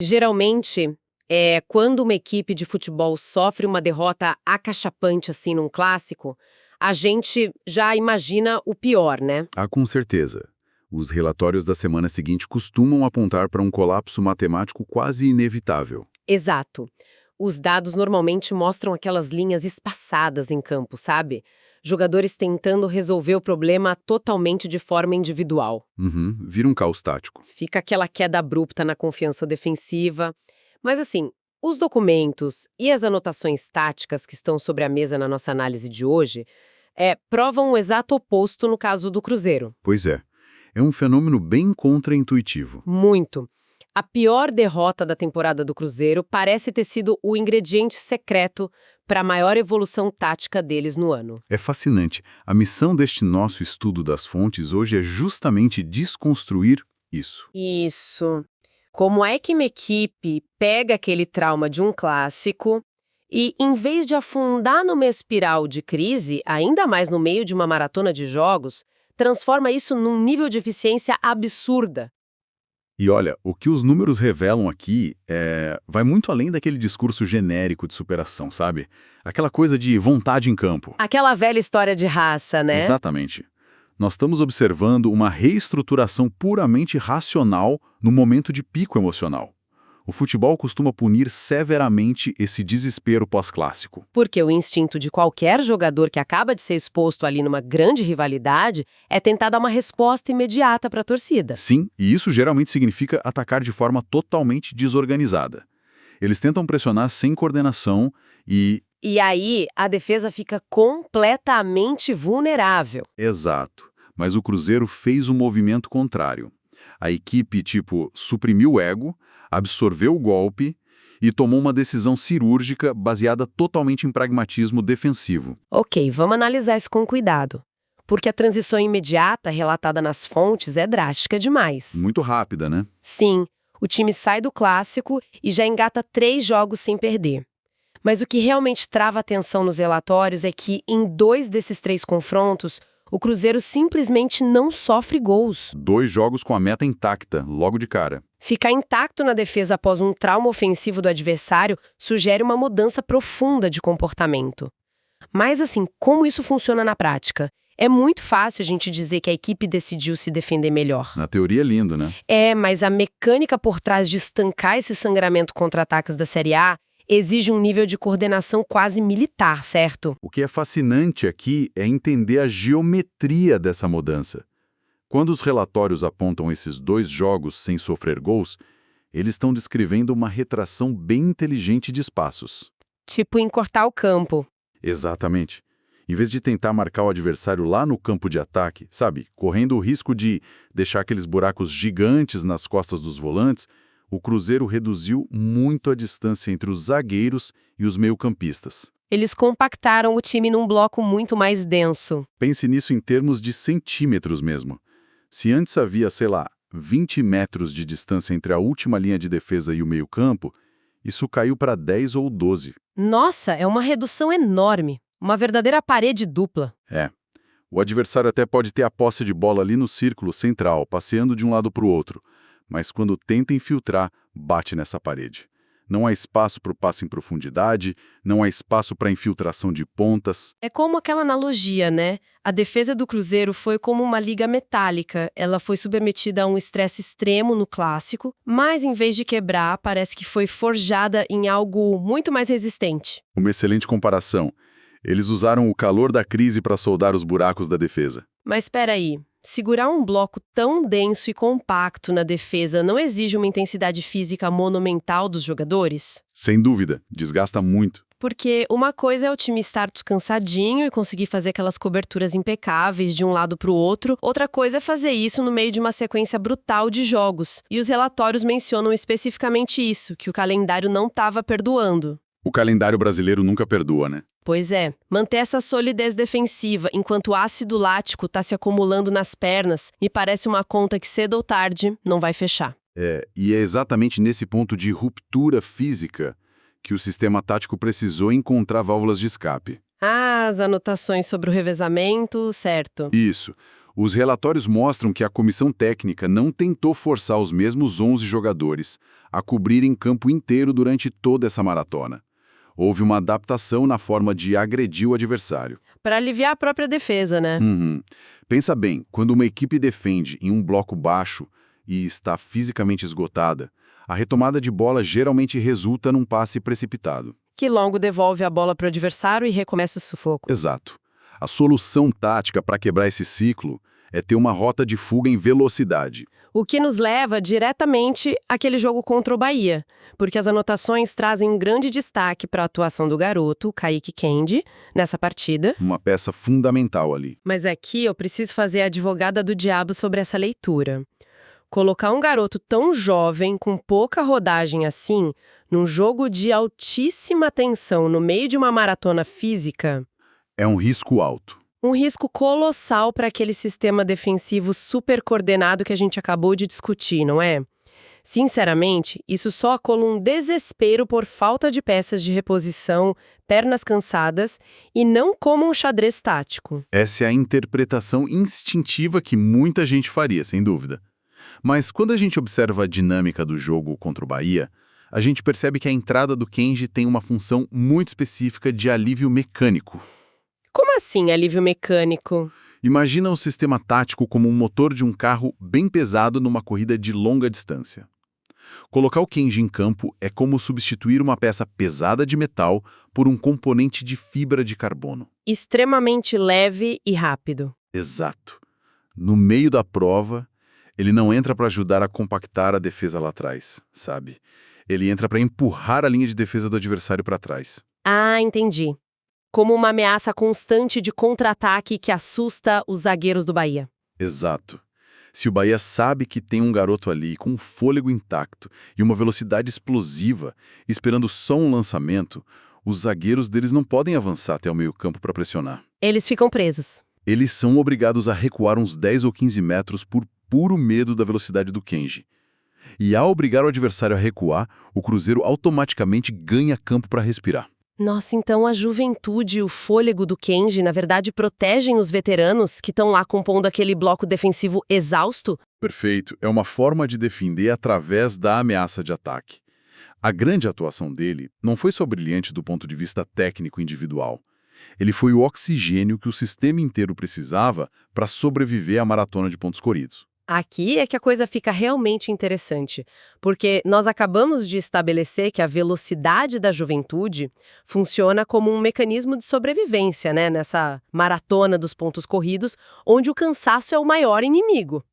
Geralmente, quando uma equipe de futebol sofre uma derrota acachapante assim num clássico, a gente já imagina o pior, né? Ah, com certeza. Os relatórios da semana seguinte costumam apontar para um colapso matemático quase inevitável. Exato. Os dados normalmente mostram aquelas linhas espaçadas em campo, sabe? Jogadores tentando resolver o problema totalmente de forma individual. Uhum, vira um caos tático. Fica aquela queda abrupta na confiança defensiva. Mas assim, os documentos e as anotações táticas que estão sobre a mesa na nossa análise de hoje provam o exato oposto no caso do Cruzeiro. Pois é um fenômeno bem contraintuitivo. Muito. A pior derrota da temporada do Cruzeiro parece ter sido o ingrediente secreto para a maior evolução tática deles no ano. É fascinante. A missão deste nosso estudo das fontes hoje é justamente desconstruir isso. Isso. Como é que uma equipe pega aquele trauma de um clássico e, em vez de afundar numa espiral de crise, ainda mais no meio de uma maratona de jogos, transforma isso num nível de eficiência absurda? E olha, o que os números revelam aqui vai muito além daquele discurso genérico de superação, sabe? Aquela coisa de vontade em campo. Aquela velha história de raça, né? Exatamente. Nós estamos observando uma reestruturação puramente racional no momento de pico emocional. O futebol costuma punir severamente esse desespero pós-clássico. Porque o instinto de qualquer jogador que acaba de ser exposto ali numa grande rivalidade é tentar dar uma resposta imediata para a torcida. Sim, e isso geralmente significa atacar de forma totalmente desorganizada. Eles tentam pressionar sem coordenação e... E aí, a defesa fica completamente vulnerável. Exato. Mas o Cruzeiro fez um movimento contrário. A equipe, suprimiu o ego, absorveu o golpe e tomou uma decisão cirúrgica baseada totalmente em pragmatismo defensivo. Ok, vamos analisar isso com cuidado. Porque a transição imediata relatada nas fontes é drástica demais. Muito rápida, né? Sim, o time sai do clássico e já engata 3 jogos sem perder. Mas o que realmente trava atenção nos relatórios é que, em 2 desses 3 confrontos, o Cruzeiro simplesmente não sofre gols. 2 jogos com a meta intacta, logo de cara. Ficar intacto na defesa após um trauma ofensivo do adversário sugere uma mudança profunda de comportamento. Mas assim, como isso funciona na prática? É muito fácil a gente dizer que a equipe decidiu se defender melhor. Na teoria é lindo, né? Mas a mecânica por trás de estancar esse sangramento contra ataques da Série A exige um nível de coordenação quase militar, certo? O que é fascinante aqui é entender a geometria dessa mudança. Quando os relatórios apontam esses 2 jogos sem sofrer gols, eles estão descrevendo uma retração bem inteligente de espaços. Tipo encurtar o campo. Exatamente. Em vez de tentar marcar o adversário lá no campo de ataque, sabe, correndo o risco de deixar aqueles buracos gigantes nas costas dos volantes, o Cruzeiro reduziu muito a distância entre os zagueiros e os meio-campistas. Eles compactaram o time num bloco muito mais denso. Pense nisso em termos de centímetros mesmo. Se antes havia, 20 metros de distância entre a última linha de defesa e o meio-campo, isso caiu para 10 ou 12. Nossa, é uma redução enorme. Uma verdadeira parede dupla. O adversário até pode ter a posse de bola ali no círculo central, passeando de um lado para o outro, mas quando tenta infiltrar, bate nessa parede. Não há espaço para o passe em profundidade, não há espaço para infiltração de pontas. É como aquela analogia, né? A defesa do Cruzeiro foi como uma liga metálica. Ela foi submetida a um estresse extremo no clássico, mas em vez de quebrar, parece que foi forjada em algo muito mais resistente. Uma excelente comparação. Eles usaram o calor da crise para soldar os buracos da defesa. Mas espera aí. Segurar um bloco tão denso e compacto na defesa não exige uma intensidade física monumental dos jogadores? Sem dúvida, desgasta muito. Porque uma coisa é o time estar descansadinho e conseguir fazer aquelas coberturas impecáveis de um lado para o outro, outra coisa é fazer isso no meio de uma sequência brutal de jogos. E os relatórios mencionam especificamente isso, que o calendário não estava perdoando. O calendário brasileiro nunca perdoa, né? Pois é, manter essa solidez defensiva enquanto o ácido lático está se acumulando nas pernas me parece uma conta que cedo ou tarde não vai fechar. E é exatamente nesse ponto de ruptura física que o sistema tático precisou encontrar válvulas de escape. As anotações sobre o revezamento, certo. Isso. Os relatórios mostram que a comissão técnica não tentou forçar os mesmos 11 jogadores a cobrirem campo inteiro durante toda essa maratona. Houve uma adaptação na forma de agredir o adversário. Para aliviar a própria defesa, né? Pensa bem, quando uma equipe defende em um bloco baixo e está fisicamente esgotada, a retomada de bola geralmente resulta num passe precipitado. Que logo devolve a bola para o adversário e recomeça o sufoco. Exato. A solução tática para quebrar esse ciclo é ter uma rota de fuga em velocidade. O que nos leva diretamente àquele jogo contra o Bahia, porque as anotações trazem um grande destaque para a atuação do garoto, Kaique Kendi, nessa partida. Uma peça fundamental ali. Mas aqui eu preciso fazer a advogada do diabo sobre essa leitura. Colocar um garoto tão jovem, com pouca rodagem assim, num jogo de altíssima tensão no meio de uma maratona física... É um risco alto. Um risco colossal para aquele sistema defensivo super coordenado que a gente acabou de discutir, não é? Sinceramente, isso só cola um desespero por falta de peças de reposição, pernas cansadas, e não como um xadrez tático. Essa é a interpretação instintiva que muita gente faria, sem dúvida. Mas quando a gente observa a dinâmica do jogo contra o Bahia, a gente percebe que a entrada do Kendi tem uma função muito específica de alívio mecânico. Como assim, alívio mecânico? Imagina o sistema tático como um motor de um carro bem pesado numa corrida de longa distância. Colocar o Kendi em campo é como substituir uma peça pesada de metal por um componente de fibra de carbono. Extremamente leve e rápido. Exato. No meio da prova, ele não entra para ajudar a compactar a defesa lá atrás, sabe? Ele entra para empurrar a linha de defesa do adversário para trás. Ah, entendi. Como uma ameaça constante de contra-ataque que assusta os zagueiros do Bahia. Exato. Se o Bahia sabe que tem um garoto ali com um fôlego intacto e uma velocidade explosiva, esperando só um lançamento, os zagueiros deles não podem avançar até o meio-campo para pressionar. Eles ficam presos. Eles são obrigados a recuar uns 10 ou 15 metros por puro medo da velocidade do Kendi. E ao obrigar o adversário a recuar, o Cruzeiro automaticamente ganha campo para respirar. Nossa, então a juventude e o fôlego do Kendi, na verdade, protegem os veteranos que estão lá compondo aquele bloco defensivo exausto? Perfeito. É uma forma de defender através da ameaça de ataque. A grande atuação dele não foi só brilhante do ponto de vista técnico individual. Ele foi o oxigênio que o sistema inteiro precisava para sobreviver à maratona de pontos corridos. Aqui é que a coisa fica realmente interessante, porque nós acabamos de estabelecer que a velocidade da juventude funciona como um mecanismo de sobrevivência, né, nessa maratona dos pontos corridos, onde o cansaço é o maior inimigo.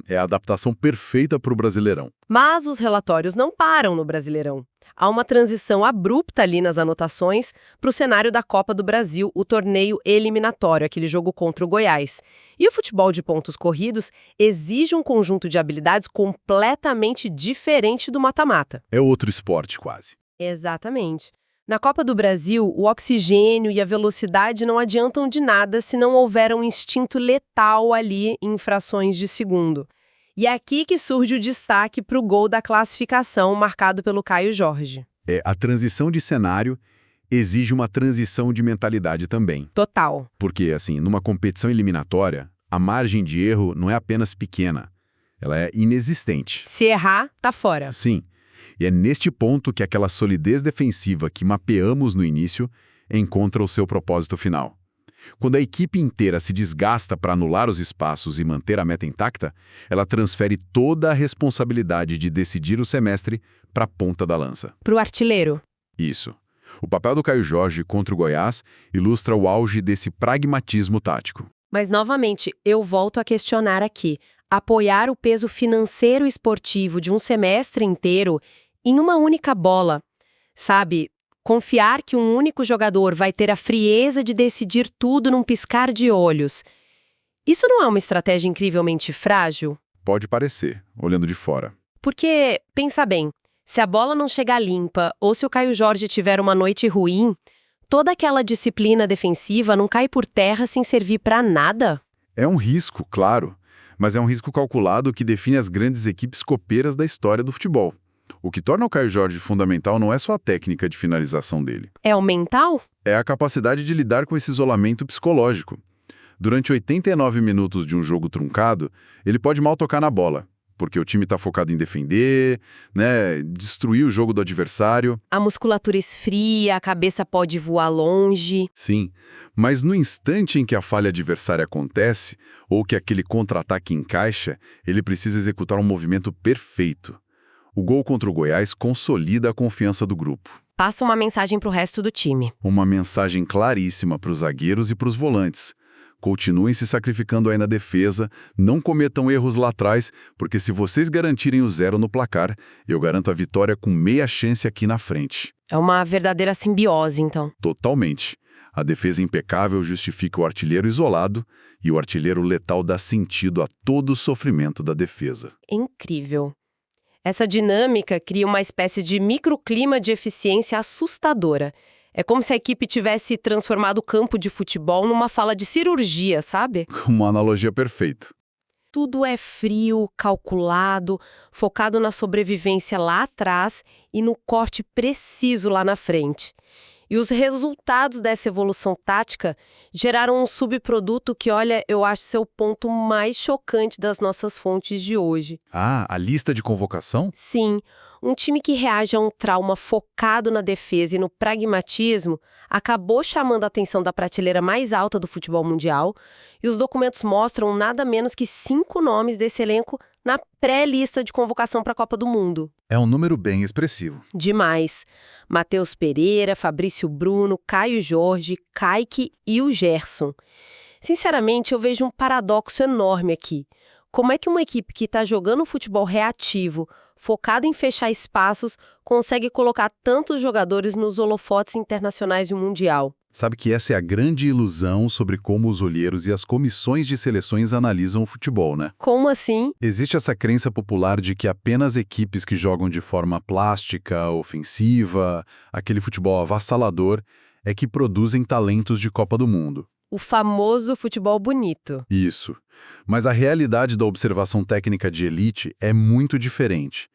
É a adaptação perfeita para o Brasileirão. Mas os relatórios não param no Brasileirão. Há uma transição abrupta ali nas anotações para o cenário da Copa do Brasil, o torneio eliminatório, aquele jogo contra o Goiás. E o futebol de pontos corridos exige um conjunto de habilidades completamente diferente do mata-mata. É outro esporte, quase. Exatamente. Na Copa do Brasil, o oxigênio e a velocidade não adiantam de nada se não houver um instinto letal ali em frações de segundo. E é aqui que surge o destaque para o gol da classificação marcado pelo Caio Jorge. A transição de cenário exige uma transição de mentalidade também. Total. Porque, assim, numa competição eliminatória, a margem de erro não é apenas pequena, ela é inexistente. Se errar, tá fora. Sim. E é neste ponto que aquela solidez defensiva que mapeamos no início encontra o seu propósito final. Quando a equipe inteira se desgasta para anular os espaços e manter a meta intacta, ela transfere toda a responsabilidade de decidir o semestre para a ponta da lança. Para o artilheiro. Isso. O papel do Caio Jorge contra o Goiás ilustra o auge desse pragmatismo tático. Mas, novamente, eu volto a questionar aqui. Apoiar o peso financeiro e esportivo de um semestre inteiro em uma única bola, sabe? Confiar que um único jogador vai ter a frieza de decidir tudo num piscar de olhos. Isso não é uma estratégia incrivelmente frágil? Pode parecer, olhando de fora. Porque, pensa bem, se a bola não chegar limpa ou se o Caio Jorge tiver uma noite ruim, toda aquela disciplina defensiva não cai por terra sem servir para nada? É um risco, claro, mas é um risco calculado que define as grandes equipes copeiras da história do futebol. O que torna o Caio Jorge fundamental não é só a técnica de finalização dele. É o mental? É a capacidade de lidar com esse isolamento psicológico. Durante 89 minutos de um jogo truncado, ele pode mal tocar na bola, porque o time está focado em defender, né, destruir o jogo do adversário. A musculatura esfria, a cabeça pode voar longe. Sim, mas no instante em que a falha adversária acontece, ou que aquele contra-ataque encaixa, ele precisa executar um movimento perfeito. O gol contra o Goiás consolida a confiança do grupo. Passa uma mensagem para o resto do time. Uma mensagem claríssima para os zagueiros e para os volantes. Continuem se sacrificando aí na defesa, não cometam erros lá atrás, porque se vocês garantirem o 0 no placar, eu garanto a vitória com meia chance aqui na frente. É uma verdadeira simbiose, então. Totalmente. A defesa impecável justifica o artilheiro isolado e o artilheiro letal dá sentido a todo o sofrimento da defesa. Incrível. Essa dinâmica cria uma espécie de microclima de eficiência assustadora. É como se a equipe tivesse transformado o campo de futebol numa sala de cirurgia, sabe? Uma analogia perfeita. Tudo é frio, calculado, focado na sobrevivência lá atrás e no corte preciso lá na frente. E os resultados dessa evolução tática geraram um subproduto que, olha, eu acho ser o ponto mais chocante das nossas fontes de hoje. Ah, a lista de convocação? Sim, um time que reage a um trauma focado na defesa e no pragmatismo acabou chamando a atenção da prateleira mais alta do futebol mundial, e os documentos mostram nada menos que 5 nomes desse elenco na pré-lista de convocação para a Copa do Mundo. É um número bem expressivo. Demais. Matheus Pereira, Fabrício Bruno, Caio Jorge, Kaique e o Gerson. Sinceramente, eu vejo um paradoxo enorme aqui. Como é que uma equipe que está jogando futebol reativo, focada em fechar espaços, consegue colocar tantos jogadores nos holofotes internacionais de um Mundial? Sabe que essa é a grande ilusão sobre como os olheiros e as comissões de seleções analisam o futebol, né? Como assim? Existe essa crença popular de que apenas equipes que jogam de forma plástica, ofensiva, aquele futebol avassalador, é que produzem talentos de Copa do Mundo. O famoso futebol bonito. Isso. Mas a realidade da observação técnica de elite é muito diferente.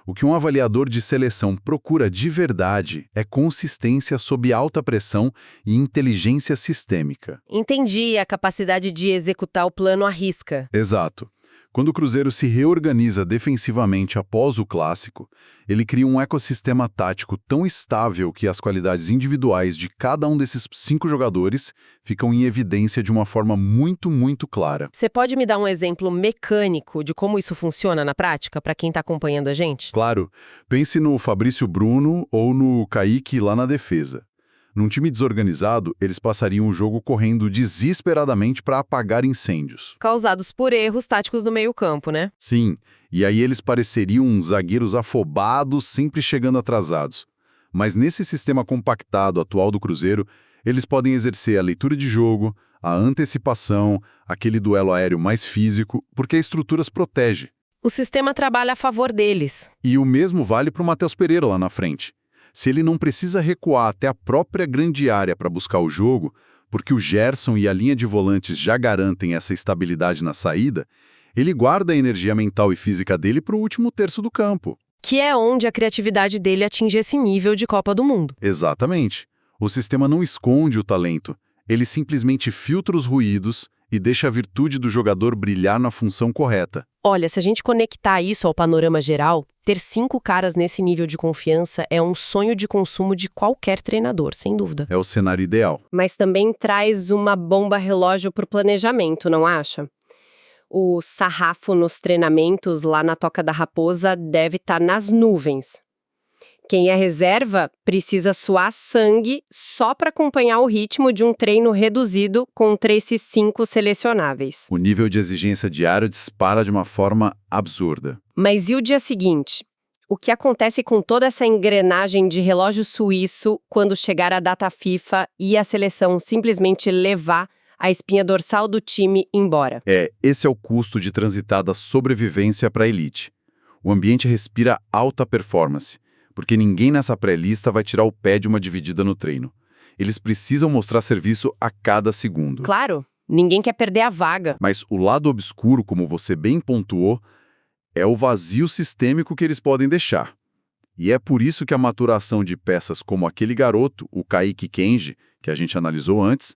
O que um avaliador de seleção procura de verdade é consistência sob alta pressão e inteligência sistêmica. Entendi, a capacidade de executar o plano à risca. Exato. Quando o Cruzeiro se reorganiza defensivamente após o clássico, ele cria um ecossistema tático tão estável que as qualidades individuais de cada um desses 5 jogadores ficam em evidência de uma forma muito, muito clara. Você pode me dar um exemplo mecânico de como isso funciona na prática, para quem está acompanhando a gente? Claro, pense no Fabrício Bruno ou no Kaique lá na defesa. Num time desorganizado, eles passariam o jogo correndo desesperadamente para apagar incêndios. Causados por erros táticos do meio-campo, né? Sim, e aí eles pareceriam uns zagueiros afobados, sempre chegando atrasados. Mas nesse sistema compactado atual do Cruzeiro, eles podem exercer a leitura de jogo, a antecipação, aquele duelo aéreo mais físico, porque a estrutura os protege. O sistema trabalha a favor deles. E o mesmo vale para o Matheus Pereira lá na frente. Se ele não precisa recuar até a própria grande área para buscar o jogo, porque o Gerson e a linha de volantes já garantem essa estabilidade na saída, ele guarda a energia mental e física dele para o último terço do campo. Que é onde a criatividade dele atinge esse nível de Copa do Mundo. Exatamente. O sistema não esconde o talento, ele simplesmente filtra os ruídos e deixa a virtude do jogador brilhar na função correta. Olha, se a gente conectar isso ao panorama geral, ter 5 caras nesse nível de confiança é um sonho de consumo de qualquer treinador, sem dúvida. É o cenário ideal. Mas também traz uma bomba relógio para o planejamento, não acha? O sarrafo nos treinamentos lá na Toca da Raposa deve estar nas nuvens. Quem é reserva precisa suar sangue só para acompanhar o ritmo de um treino reduzido contra esses 5 selecionáveis. O nível de exigência diário dispara de uma forma absurda. Mas e o dia seguinte? O que acontece com toda essa engrenagem de relógio suíço quando chegar a data FIFA e a seleção simplesmente levar a espinha dorsal do time embora? Esse é o custo de transitar da sobrevivência para a elite. O ambiente respira alta performance, porque ninguém nessa pré-lista vai tirar o pé de uma dividida no treino. Eles precisam mostrar serviço a cada segundo. Claro, ninguém quer perder a vaga. Mas o lado obscuro, como você bem pontuou, é o vazio sistêmico que eles podem deixar. E é por isso que a maturação de peças como aquele garoto, o Kaique Kenji, que a gente analisou antes,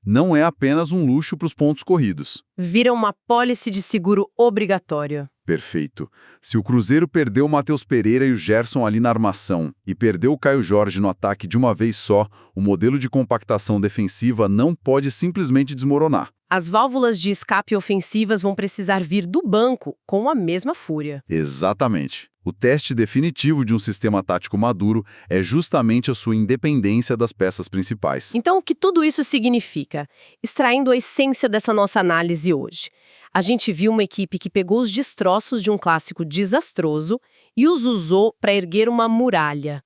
não é apenas um luxo para os pontos corridos. Vira uma pólice de seguro obrigatória. Perfeito. Se o Cruzeiro perdeu o Matheus Pereira e o Gerson ali na armação e perdeu o Caio Jorge no ataque de uma vez só, o modelo de compactação defensiva não pode simplesmente desmoronar. As válvulas de escape ofensivas vão precisar vir do banco com a mesma fúria. Exatamente. O teste definitivo de um sistema tático maduro é justamente a sua independência das peças principais. Então, o que tudo isso significa? Extraindo a essência dessa nossa análise hoje. A gente viu uma equipe que pegou os destroços de um clássico desastroso e os usou para erguer uma muralha.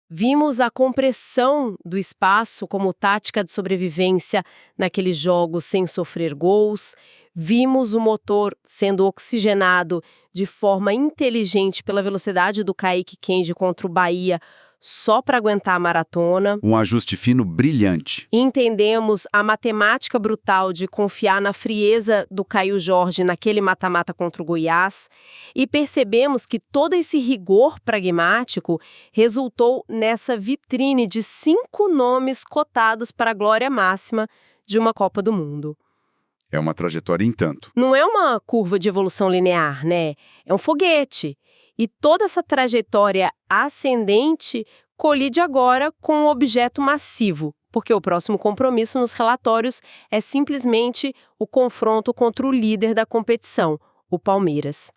Vimos a compressão do espaço como tática de sobrevivência naqueles jogos sem sofrer gols. Vimos o motor sendo oxigenado de forma inteligente pela velocidade do Kaique Kenji contra o Bahia, só para aguentar a maratona. Um ajuste fino brilhante. Entendemos a matemática brutal de confiar na frieza do Caio Jorge naquele mata-mata contra o Goiás e percebemos que todo esse rigor pragmático resultou nessa vitrine de 5 nomes cotados para a glória máxima de uma Copa do Mundo. É uma trajetória em tanto. Não é uma curva de evolução linear, né? É um foguete. E toda essa trajetória ascendente colide agora com um objeto massivo, porque o próximo compromisso nos relatórios é simplesmente o confronto contra o líder da competição, o Palmeiras.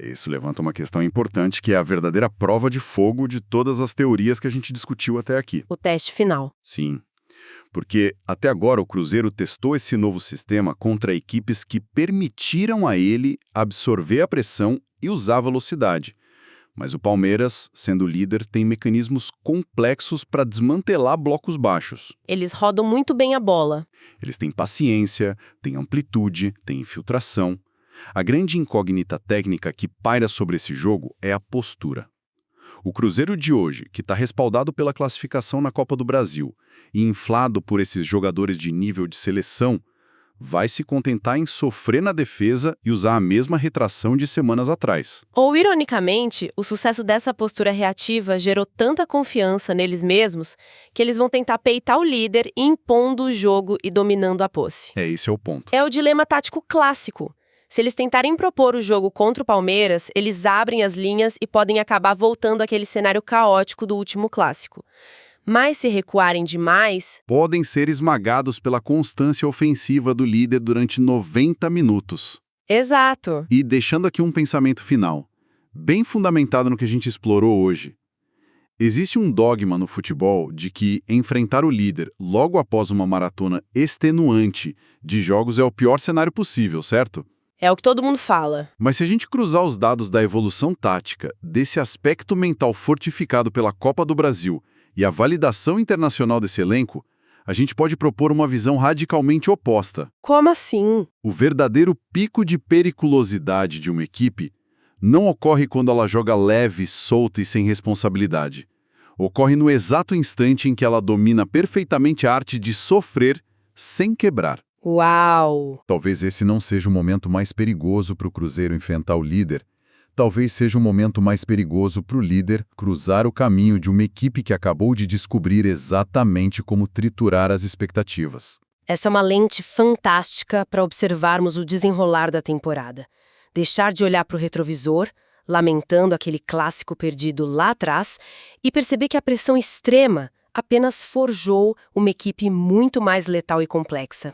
Isso levanta uma questão importante, que é a verdadeira prova de fogo de todas as teorias que a gente discutiu até aqui. O teste final. Sim. Porque até agora o Cruzeiro testou esse novo sistema contra equipes que permitiram a ele absorver a pressão e usar a velocidade. Mas o Palmeiras, sendo líder, tem mecanismos complexos para desmantelar blocos baixos. Eles rodam muito bem a bola. Eles têm paciência, têm amplitude, têm infiltração. A grande incógnita técnica que paira sobre esse jogo é a postura. O Cruzeiro de hoje, que está respaldado pela classificação na Copa do Brasil e inflado por esses jogadores de nível de seleção, vai se contentar em sofrer na defesa e usar a mesma retração de semanas atrás. Ou, ironicamente, o sucesso dessa postura reativa gerou tanta confiança neles mesmos que eles vão tentar peitar o líder, impondo o jogo e dominando a posse. Esse é o ponto. É o dilema tático clássico. Se eles tentarem propor o jogo contra o Palmeiras, eles abrem as linhas e podem acabar voltando àquele cenário caótico do último clássico. Mas se recuarem demais, podem ser esmagados pela constância ofensiva do líder durante 90 minutos. Exato. E deixando aqui um pensamento final, bem fundamentado no que a gente explorou hoje. Existe um dogma no futebol de que enfrentar o líder logo após uma maratona extenuante de jogos é o pior cenário possível, certo? É o que todo mundo fala. Mas se a gente cruzar os dados da evolução tática, desse aspecto mental fortificado pela Copa do Brasil e a validação internacional desse elenco, a gente pode propor uma visão radicalmente oposta. Como assim? O verdadeiro pico de periculosidade de uma equipe não ocorre quando ela joga leve, solta e sem responsabilidade. Ocorre no exato instante em que ela domina perfeitamente a arte de sofrer sem quebrar. Uau! Talvez esse não seja o momento mais perigoso para o Cruzeiro enfrentar o líder. Talvez seja o momento mais perigoso para o líder cruzar o caminho de uma equipe que acabou de descobrir exatamente como triturar as expectativas. Essa é uma lente fantástica para observarmos o desenrolar da temporada. Deixar de olhar para o retrovisor, lamentando aquele clássico perdido lá atrás, e perceber que a pressão extrema apenas forjou uma equipe muito mais letal e complexa.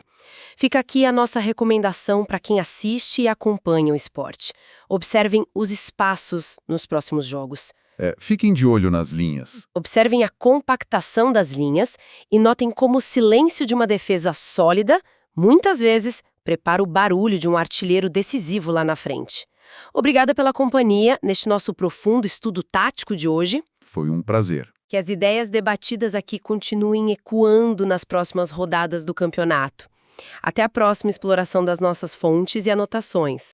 Fica aqui a nossa recomendação para quem assiste e acompanha o esporte. Observem os espaços nos próximos jogos. Fiquem de olho nas linhas. Observem a compactação das linhas e notem como o silêncio de uma defesa sólida, muitas vezes, prepara o barulho de um artilheiro decisivo lá na frente. Obrigada pela companhia neste nosso profundo estudo tático de hoje. Foi um prazer. Que as ideias debatidas aqui continuem ecoando nas próximas rodadas do campeonato. Até a próxima exploração das nossas fontes e anotações.